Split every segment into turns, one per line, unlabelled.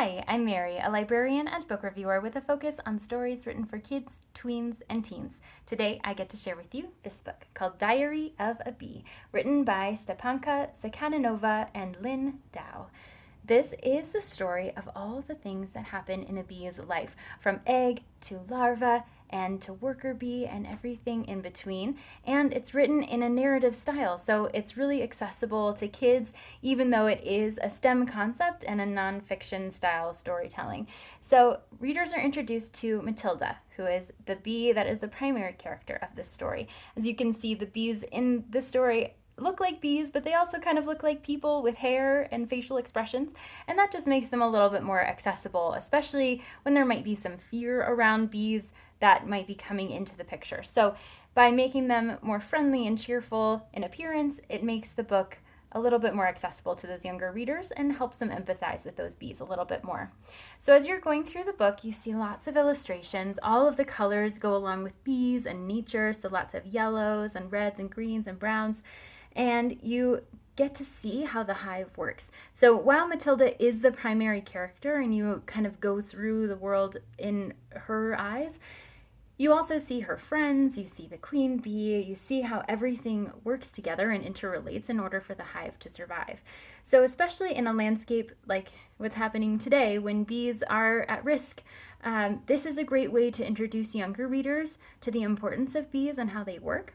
Hi, I'm Mary, a librarian and book reviewer with a focus on stories written for kids, tweens, and teens. Today, I get to share with you this book called Diary of a Bee, written by Stepanka Sakaninova and Lynn Dow. This is the story of all the things that happen in a bee's life, from egg to larva and to worker bee and everything in between. And it's written in a narrative style, so it's really accessible to kids, even though it is a STEM concept and a nonfiction style storytelling. So readers are introduced to Matilda, who is the bee that is the primary character of this story. As you can see, the bees in the story look like bees, but they also kind of look like people with hair and facial expressions, and that just makes them a little bit more accessible, especially when there might be some fear around bees that might be coming into the picture. So by making them more friendly and cheerful in appearance, it makes the book a little bit more accessible to those younger readers and helps them empathize with those bees a little bit more. So as you're going through the book, you see lots of illustrations. All of the colors go along with bees and nature, so lots of yellows and reds and greens and browns. And you get to see how the hive works. So while Matilda is the primary character and you kind of go through the world in her eyes, you also see her friends, you see the queen bee, you see how everything works together and interrelates in order for the hive to survive. So especially in a landscape like what's happening today when bees are at risk, this is a great way to introduce younger readers to the importance of bees and how they work.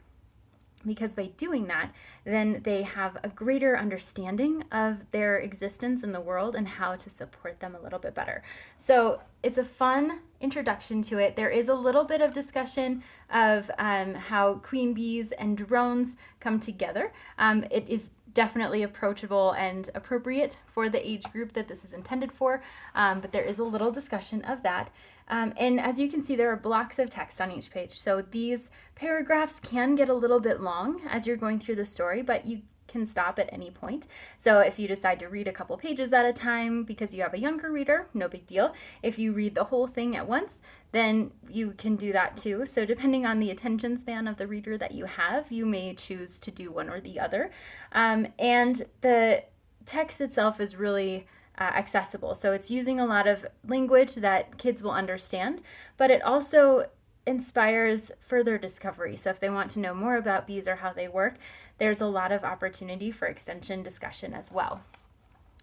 Because by doing that, then they have a greater understanding of their existence in the world and how to support them a little bit better. So it's a fun introduction to it. There is a little bit of discussion of how queen bees and drones come together. It is definitely approachable and appropriate for the age group that this is intended for, but there is a little discussion of that. And as you can see, there are blocks of text on each page. So these paragraphs can get a little bit long as you're going through the story, but you can stop at any point. So if you decide to read a couple pages at a time because you have a younger reader, no big deal. If you read the whole thing at once, then you can do that too. So depending on the attention span of the reader that you have, you may choose to do one or the other. And the text itself is really accessible. So it's using a lot of language that kids will understand, but it also inspires further discovery. So if they want to know more about bees or how they work, there's a lot of opportunity for extension discussion as well.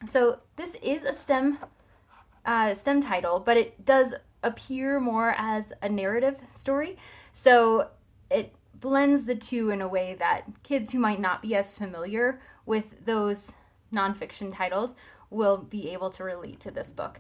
So this is a STEM title, but it does appear more as a narrative story. So it blends the two in a way that kids who might not be as familiar with those nonfiction titles will be able to relate to this book.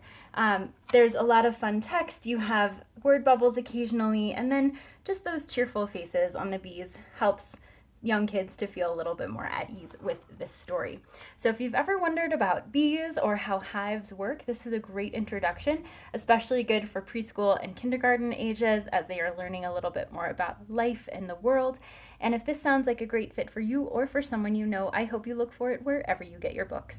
There's a lot of fun text. You have word bubbles occasionally, and then just those cheerful faces on the bees helps young kids to feel a little bit more at ease with this story. So if you've ever wondered about bees or how hives work, this is a great introduction, especially good for preschool and kindergarten ages as they are learning a little bit more about life and the world. And if this sounds like a great fit for you or for someone you know, I hope you look for it wherever you get your books.